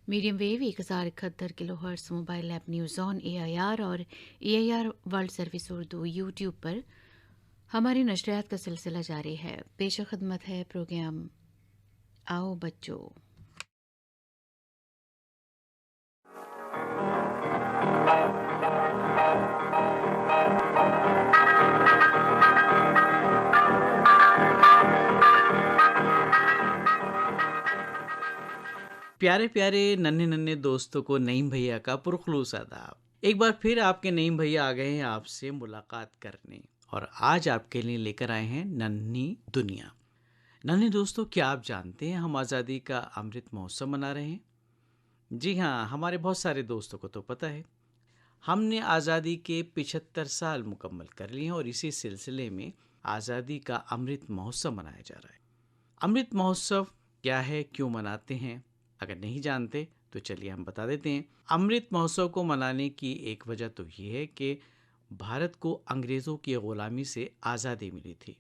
Medium wave 1071 kilohertz mobile app news on AIR और AIR world service Urdu YouTube पर हमारी नशरियात का सिलसिला जारी है। पेश खदमत है प्रोग्राम आओ बच्चों। प्यारे प्यारे नन्हे नन्हे दोस्तों को नईम भैया का पुरखलूस आदाब। एक बार फिर आपके नईम भैया आ गए हैं आपसे मुलाकात करने और आज आपके लिए लेकर आए हैं नन्ही दुनिया। नन्हे दोस्तों, क्या आप जानते हैं हम आज़ादी का अमृत महोत्सव मना रहे हैं? जी हाँ, हमारे बहुत सारे दोस्तों को तो पता है। हमने आज़ादी के 75 साल मुकम्मल कर लिए हैं और इसी सिलसिले में आज़ादी का अमृत महोत्सव मनाया जा रहा है। अमृत महोत्सव क्या है, क्यों मनाते हैं? अगर नहीं जानते तो चलिए हम बता देते हैं। अमृत महोत्सव को मनाने की एक वजह तो ये है कि भारत को अंग्रेज़ों की ग़ुलामी से आज़ादी मिली थी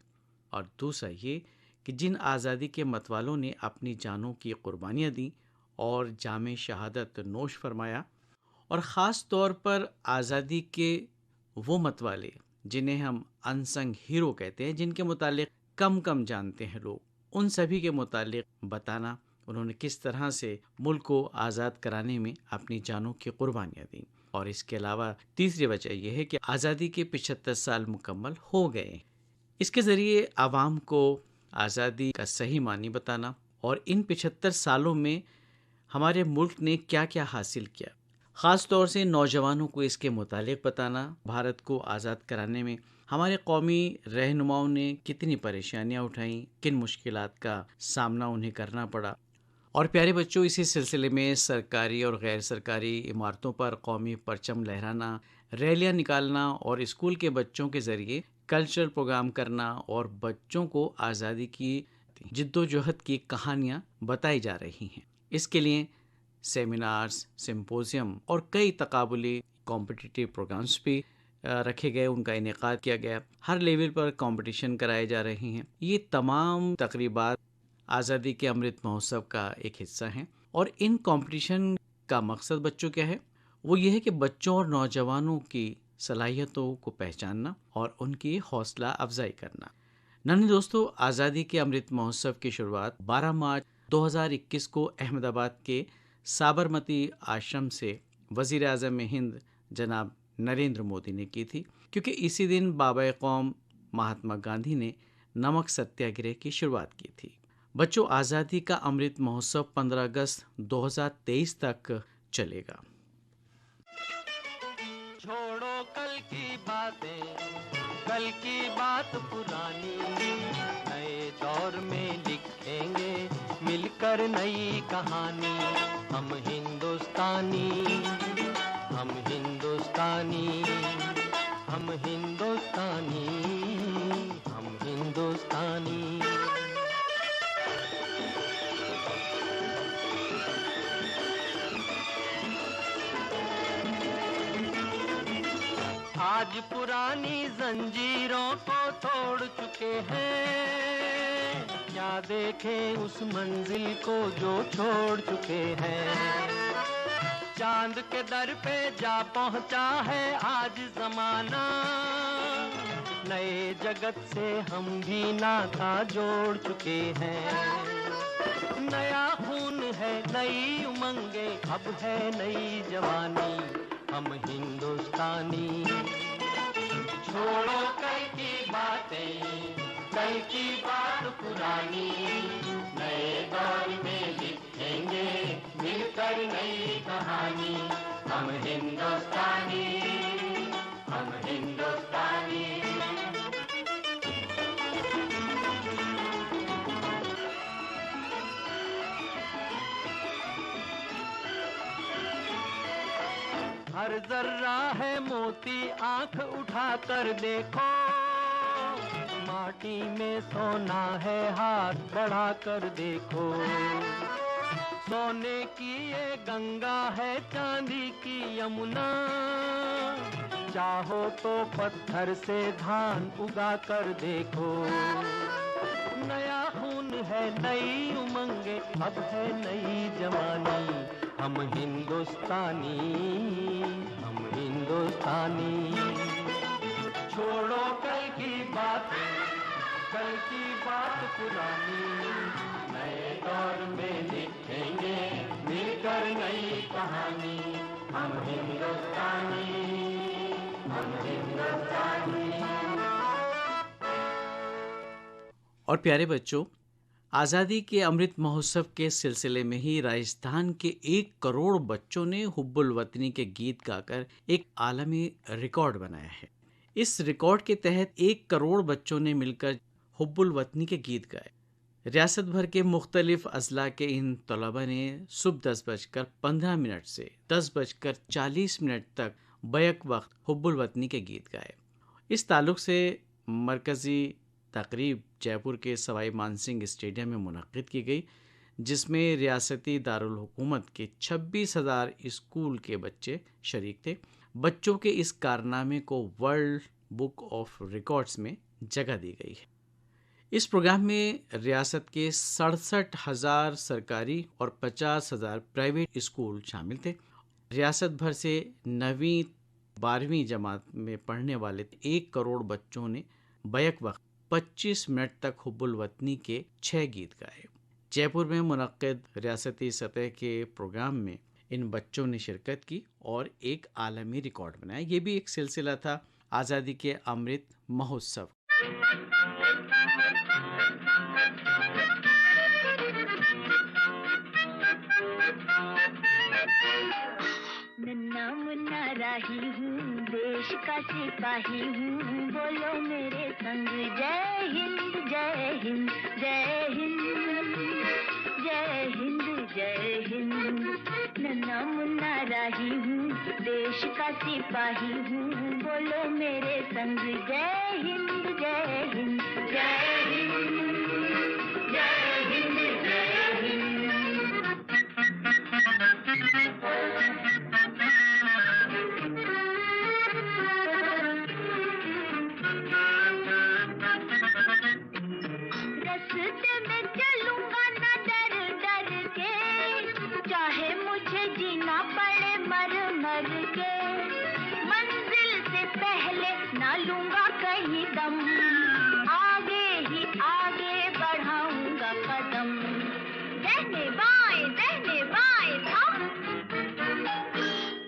और दूसरा ये कि जिन आज़ादी के मतवालों ने अपनी जानों की कुर्बानियाँ दी और जामे शहादत नोश फरमाया, और ख़ास तौर पर आज़ादी के वो मतवाले जिन्हें हम अनसंग हीरो कहते हैं, जिनके मुतालिक कम कम जानते हैं लोग, उन सभी के मुतालिक बताना उन्होंने किस तरह से मुल्क को आज़ाद कराने में अपनी जानों की कुर्बानियाँ दी। और इसके अलावा तीसरी वजह यह है कि आज़ादी के 75 साल मुकम्मल हो गए। इसके ज़रिए आवाम को आज़ादी का सही मानी बताना और इन 75 सालों में हमारे मुल्क ने क्या क्या हासिल किया, ख़ास तौर से नौजवानों को इसके मुतालिक बताना। भारत को आज़ाद कराने में हमारे कौमी रहनुमाओं ने कितनी परेशानियां उठाईं, किन मुश्किलात का सामना उन्हें करना पड़ा। और प्यारे बच्चों, इसी सिलसिले में सरकारी और गैर सरकारी इमारतों पर कौमी परचम लहराना, रैलियां निकालना और स्कूल के बच्चों के ज़रिए कल्चरल प्रोग्राम करना और बच्चों को आज़ादी की जिद्दोजहद की कहानियाँ बताई जा रही हैं। इसके लिए सेमिनार्स, सिम्पोजियम और कई तकाबुली कॉम्पिटिटिव प्रोग्राम्स भी रखे गए, उनका इनेकाद किया गया। हर लेवल पर कंपटीशन कराए जा रहे हैं। ये तमाम तकरीबात आज़ादी के अमृत महोत्सव का एक हिस्सा हैं और इन कंपटीशन का मकसद बच्चों क्या है? वो ये है कि बच्चों और नौजवानों की सलाहियतों को पहचानना और उनकी हौसला अफजाई करना। नन्हे दोस्तों, आज़ादी के अमृत महोत्सव की शुरुआत 12 मार्च 2021 को अहमदाबाद के साबरमती आश्रम से वज़ीर आज़म हिंद जनाब नरेंद्र मोदी ने की थी, क्योंकि इसी दिन बाबा कौम महात्मा गांधी ने नमक सत्याग्रह की शुरुआत की थी। बच्चों, आज़ादी का अमृत महोत्सव 15 अगस्त 2023 तक चलेगा। छोड़ो कल की बातें, कल की बात पुरानी, नए दौर में लिखेंगे मिलकर नई कहानी। हम हिंदुस्तानी, हम हिंदुस्तानी, हम हिंदुस्तानी, हम हिंदुस्तानी। आज पुरानी जंजीरों को तोड़ चुके हैं, क्या देखें उस मंजिल को जो छोड़ चुके हैं। चांद के दर पे जा पहुंचा है आज जमाना, नए जगत से हम भी नाता जोड़ चुके हैं। नया खून है, नई उमंगे, अब है नई जवानी। हम हिंदुस्तानी। छोड़ो कल की बातें, कल की बात पुरानी, नए दौर में लिखेंगे मिलकर नई कहानी। हम हिंदुस्तानी, हम हिंदुस्तानी। हर जर्रा है मोती, आंख उठाकर देखो, माटी में सोना है, हाथ बढ़ाकर देखो। सोने की ये गंगा है, चांदी की यमुना, चाहो तो पत्थर से धान उगा कर देखो। नया खून है, नई उमंगे, अब है नई जवानी। हम हम हिंदुस्तानी, हम हिंदुस्तानी। छोड़ो कल की बात, कल की बात पुरानी, नए दौर में लिखेंगे मिलकर नई कहानी। हम हिंदुस्तानी, हम हिंदुस्तानी। और प्यारे बच्चों, आज़ादी के अमृत महोत्सव के सिलसिले में ही राजस्थान के 1 करोड़ बच्चों ने हुब्बुल वतनी के गीत गाकर एक आलमी रिकॉर्ड बनाया है। इस रिकॉर्ड के तहत 1 करोड़ बच्चों ने मिलकर हुब्बुल वतनी के गीत गाए। रियासत भर के मुख्तलिफ अजला के इन तलबा ने सुबह 10:15 से 10:40 तक बैक वक्त हुब्बुल वतनी के गीत गाए। इस ताल्लुक से मरकज़ी तकरीब जयपुर के सवाई मानसिंह स्टेडियम में मुनक्किद की गई, जिसमें रियासती दारुल हुकूमत के 26,000 स्कूल के बच्चे शरीक थे। बच्चों के इस कारनामे को वर्ल्ड बुक ऑफ रिकॉर्ड्स में जगह दी गई है। इस प्रोग्राम में रियासत के 67,000 सरकारी और 50,000 प्राइवेट स्कूल शामिल थे। रियासत भर से 9वीं 12वीं जमात में पढ़ने वाले 1 करोड़ बच्चों ने बैक वक्त 25 मिनट तक हुब्बुल वतनी के 6 गीत गाए। जयपुर में मुनक्किद रियासती सतह के प्रोग्राम में इन बच्चों ने शिरकत की और एक आलमी रिकॉर्ड बनाया। ये भी एक सिलसिला था आज़ादी के अमृत महोत्सव। नन्ना मुन्ना राही हूँ, देश का सिपाही हूँ, बोलो मेरे संग जय हिंद जय हिंद जय हिंद जय हिंद जय हिंद। नन्ना मुन्ना राही हूँ, देश का सिपाही हूँ, बोलो मेरे संग जय हिंद जय हिंद जय हिंद जय हिंद जय हिंद। रास्ते में चलूंगा ना डर डर के, चाहे मुझे जीना पड़े मर मर के, मंजिल से पहले ना लूंगा कहीं दम, आगे ही आगे बढ़ाऊंगा कदम, दहने बाएं थम।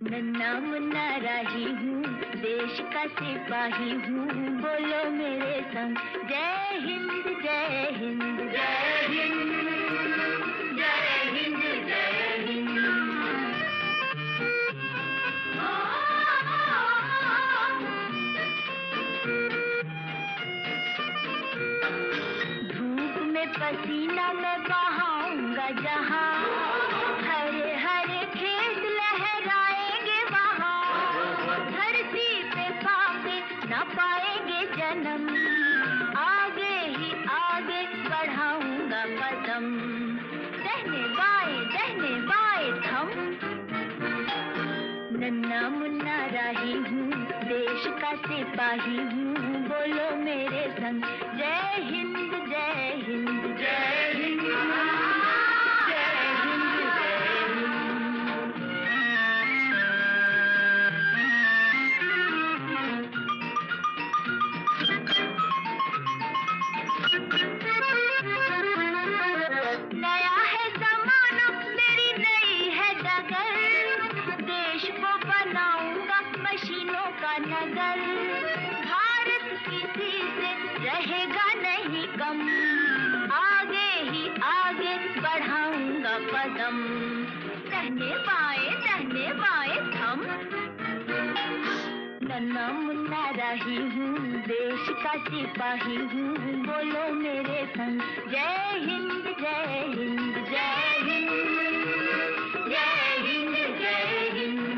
नन्ना मुन्ना राही हूँ, देश का सिपाही हूँ, बोलो मेरे संग जय हिंद जय हिंद जय हिंद जय हिंद जय हिंद। धूप में पसीना मैं बहाऊंगा जहाँ, हरे हरे खेत लहराएंगे वहाँ, धरती पे पापे न पाएंगे जन्म, आगे ही आगे बढ़ाऊंगा कदम, दहने बाएं थम। नन्ना मुन्ना राही हूँ, देश का सिपाही हूँ, बोलो मेरे संग जय हिंद जय हिंद जय हिंद जय हिंद जय हिंद। नया है ज़माना, मेरी नई है डगर, देश को बनाऊंगा मशीनों का नगर, भारत किसी से रहेगा नहीं कम, आगे ही आगे बढ़ाऊंगा कदम, दहने बाएं थम। नन्ना मुन्ना राही हूँ, देश का सिपाही हूँ, बोलो मेरे संग जय हिंद जय हिंद जय हिंद जय हिंद जय हिंद।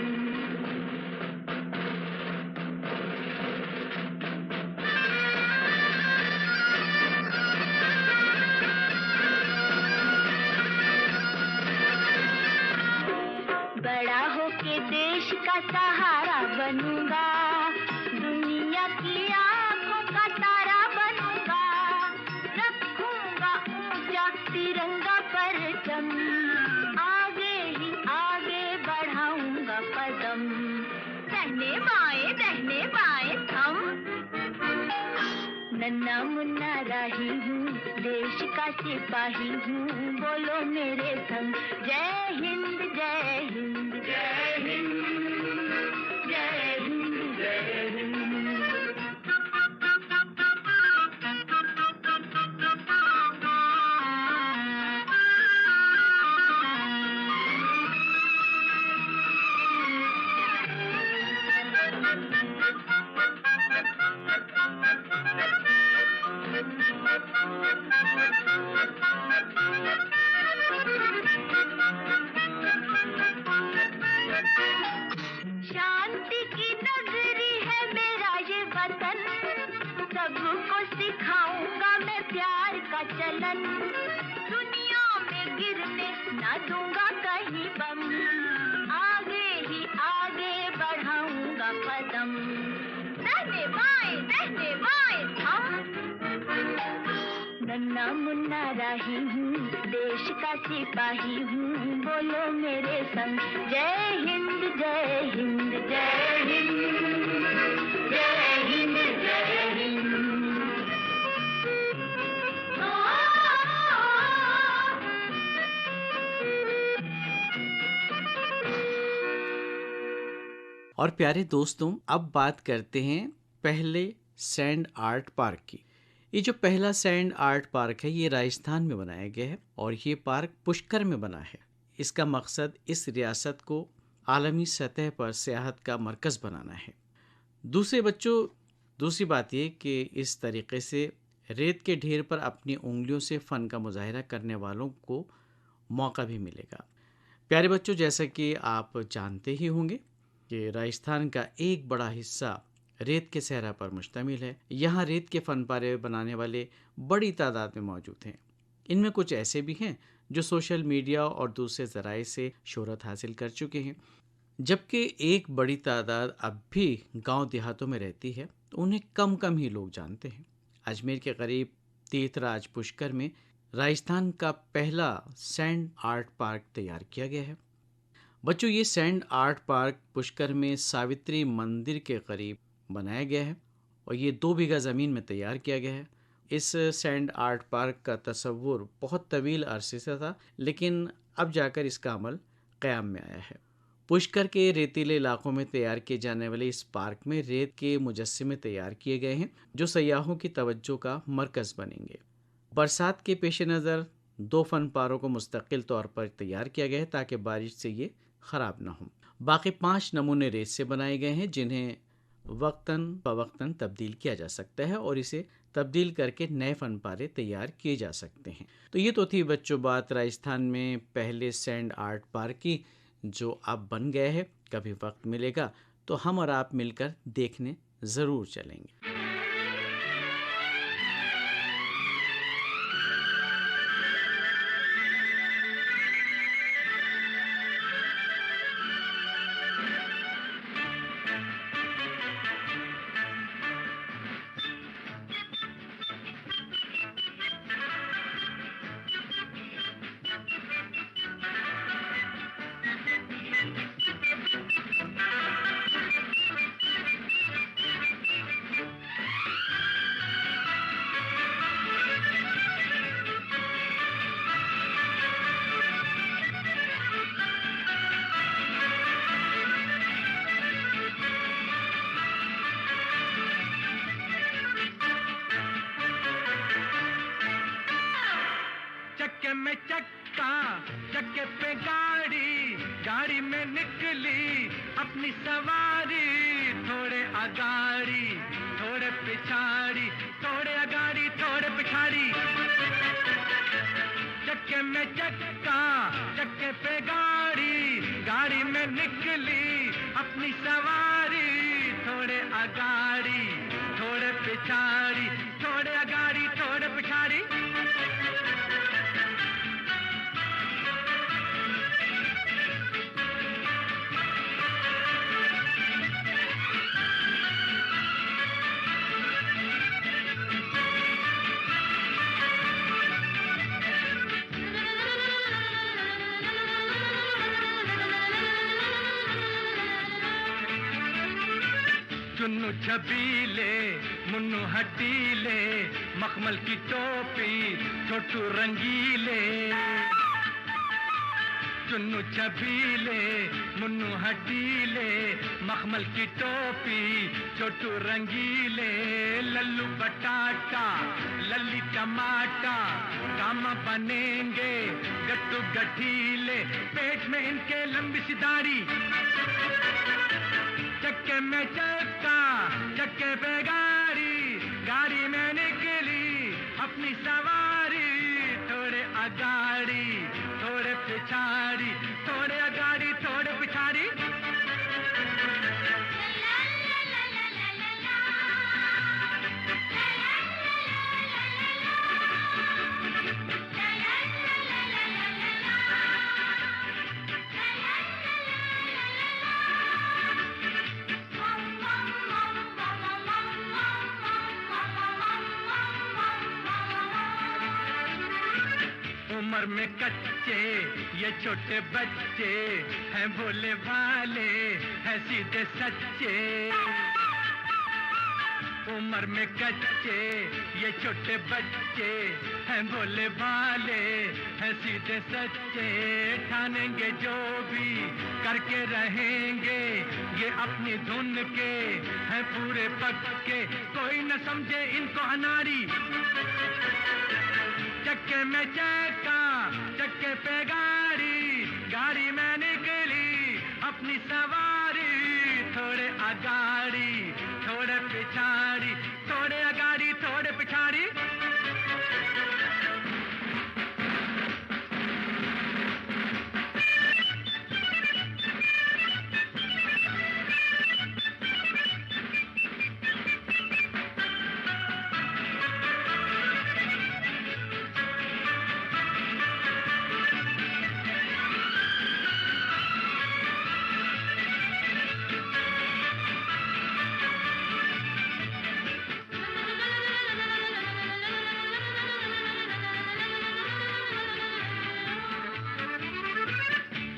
बड़ा होके देश का सहारा बनूंगा, दुनिया की आंखों का तारा बनूंगा, रखूंगा ऊंचा तिरंगा परचम, आगे ही आगे दाहिने बाएं थम। नन्ना मुन्ना राही हूँ, देश का सिपाही हूँ, बोलो मेरे संग जय हिंद जय हिंद जय हिंद जय हिंद जय हिंद। शांति की नगरी है मेरा ये वतन, सबको सिखाऊंगा मैं प्यार का चलन। दुनिया में गिरने ना दूंगा कहीं बम, आगे ही आगे बढ़ाऊंगा कदम। दाहिने बाएं हम। नन्ना मुन्ना राही हूँ, देश का सिपाही हूँ, बोलो मेरे संग जय हिंद जय हिंद जय हिंद जय हिंद जय हिंद। और प्यारे दोस्तों, अब बात करते हैं पहले सैंड आर्ट पार्क की। ये जो पहला सैंड आर्ट पार्क है ये राजस्थान में बनाया गया है और ये पार्क पुष्कर में बना है। इसका मकसद इस रियासत को आलमी सतह पर सियाहत का मरकज़ बनाना है। दूसरी बात ये कि इस तरीके से रेत के ढेर पर अपनी उंगलियों से फ़न का मुजाहिरा करने वालों को मौका भी मिलेगा। प्यारे बच्चों, जैसा कि आप जानते ही होंगे कि राजस्थान का एक बड़ा हिस्सा रेत के सहरा पर मुश्तमिल है। यहाँ रेत के फनपारे बनाने वाले बड़ी तादाद में मौजूद हैं। इनमें कुछ ऐसे भी हैं जो सोशल मीडिया और दूसरे ज़राए से शोहरत हासिल कर चुके हैं, जबकि एक बड़ी तादाद अब भी गांव देहातों में रहती है, तो उन्हें कम ही लोग जानते हैं। अजमेर के करीब तीर्थराज पुष्कर में राजस्थान का पहला सैंड आर्ट पार्क तैयार किया गया है। बच्चों, ये सैंड आर्ट पार्क पुष्कर में सावित्री मंदिर के करीब बनाया गया है और ये 2 बीघा ज़मीन में तैयार किया गया है। इस सैंड आर्ट पार्क का तस्वुर बहुत तवील अरसे से था, लेकिन अब जाकर इसका अमल क़याम में आया है। पुष्कर के रेतीले इलाकों में तैयार किए जाने वाले इस पार्क में रेत के मुजस्समे तैयार किए गए हैं जो सयाहों की तवज्जो का मरकज़ बनेंगे। बरसात के पेश नज़र 2 फनपारों को मुस्तकिल तौर पर तैयार किया गया है ताकि बारिश से ये ख़राब ना हो। बाकी 5 नमूने रेत से बनाए गए हैं जिन्हें वक्तन फ़वक्तन तब्दील किया जा सकता है और इसे तब्दील करके नए फनपारे तैयार किए जा सकते हैं। तो ये तो थी बच्चों बात राजस्थान में पहले सैंड आर्ट पार्क की, जो अब बन गया है। कभी वक्त मिलेगा तो हम और आप मिलकर देखने ज़रूर चलेंगे। चक्के में चक्का, चक्के पे गाड़ी, गाड़ी में निकली अपनी सवारी। थोड़े अगाड़ी थोड़े पिछाड़ी, थोड़े अगाड़ी थोड़े पिछाड़ी। चक्के में चक्का, चक्के पे गाड़ी, गाड़ी में निकली अपनी सवारी। थोड़े अगाड़ी थोड़े पिछाड़ी, थोड़े अगाड़ी थोड़े पिछाड़ी। चुन्नू छबीले मुन्नू हटीले मखमल की टोपी छोटू रंगीले चुन्नू छबीले मुन्नू हटीले मखमल की टोपी छोटू रंगीले लल्लू बटाटा लल्ली टमाटा काम बनेंगे गट्टू गठीले पेट में इनके लंबी सी दाढ़ी चक्के में चक्का चक्के पे गाड़ी गाड़ी में निकली अपनी सवारी थोड़े अगाड़ी थोड़े पिछाड़ी थोड़े अगाड़ी थोड़े पिछाड़ी उम्र में कच्चे ये छोटे बच्चे हैं भोले भाले हैं सीधे सच्चे उम्र में कच्चे ये छोटे बच्चे हैं भोले भाले हैं सीधे सच्चे ठानेंगे जो भी करके रहेंगे ये अपनी धुन के हैं पूरे पक्के कोई न समझे इनको अनाड़ी चक्के में चक्का चक्के पे गाड़ी गाड़ी में निकली अपनी सवारी थोड़े अगाड़ी थोड़े पिछाड़ी थोड़े अगाड़ी थोड़े पिछाड़ी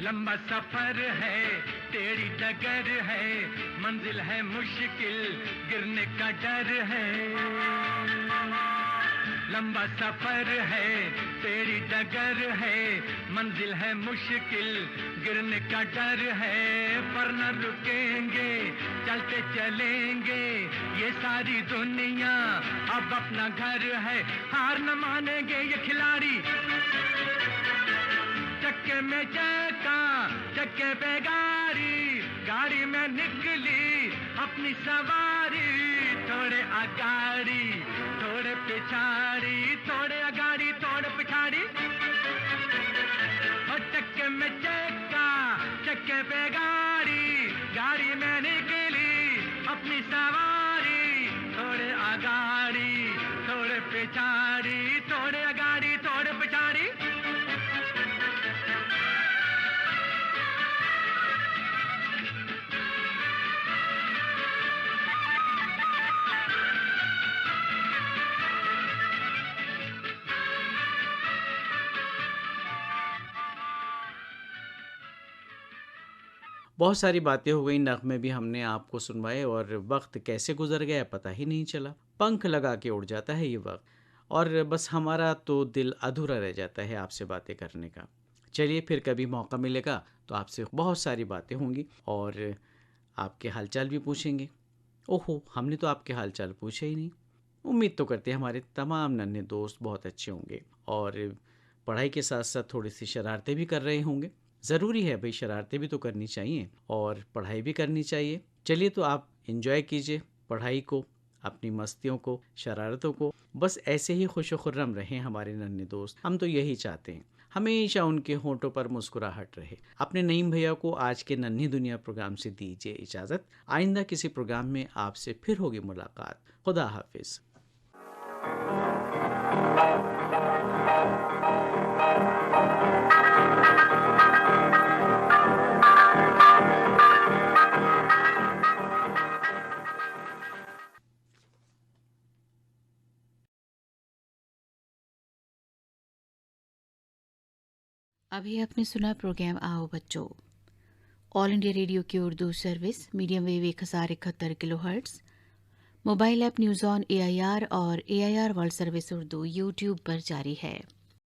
लंबा सफर है टेढ़ी डगर है मंजिल है मुश्किल गिरने का डर है लंबा सफर है टेढ़ी डगर है मंजिल है मुश्किल गिरने का डर है पर न रुकेंगे चलते चलेंगे ये सारी दुनिया अब अपना घर है हार न मानेंगे ये खिलाड़ी चक्के में चक्का चक्के पे गाड़ी गाड़ी में निकली अपनी सवारी थोड़े अगाड़ी थोड़े पिछाड़ी थोड़े अगाड़ी थोड़े पिछाड़ी और चक्के में चक्का चक्के पे गाड़ी गाड़ी में निकली अपनी सवारी थोड़े अगाड़ी थोड़े पिछाड़ी थोड़े अगाड़ी थोड़े पिछाड़ी बहुत सारी बातें हो गई, नग़्मे भी हमने आपको सुनवाए और वक्त कैसे गुजर गया पता ही नहीं चला। पंख लगा के उड़ जाता है ये वक्त और बस हमारा तो दिल अधूरा रह जाता है आपसे बातें करने का। चलिए फिर कभी मौका मिलेगा तो आपसे बहुत सारी बातें होंगी और आपके हालचाल भी पूछेंगे। ओहो, हमने तो आपके हालचाल पूछे ही नहीं। उम्मीद तो करते हैं हमारे तमाम नन्हे दोस्त बहुत अच्छे होंगे और पढ़ाई के साथ साथ थोड़ी सी शरारतें भी कर रहे होंगे। ज़रूरी है भाई, शरारतें भी तो करनी चाहिए और पढ़ाई भी करनी चाहिए। चलिए तो आप एंजॉय कीजिए पढ़ाई को, अपनी मस्तियों को, शरारतों को। बस ऐसे ही खुश खुर्रम रहें हमारे नन्हे दोस्त, हम तो यही चाहते हैं। हमेशा उनके होंठों पर मुस्कुराहट रहे। अपने नईम भैया को आज के नन्ही दुनिया प्रोग्राम से दीजिए इजाज़त। आइंदा किसी प्रोग्राम में आपसे फिर होगी मुलाकात। खुदा हाफिज़। अभी आपने सुना प्रोग्राम आओ बच्चों। ऑल इंडिया रेडियो की Urdu service medium wave 1071 kilohertz, mobile app news on AIR और AIR world service Urdu YouTube पर जारी है।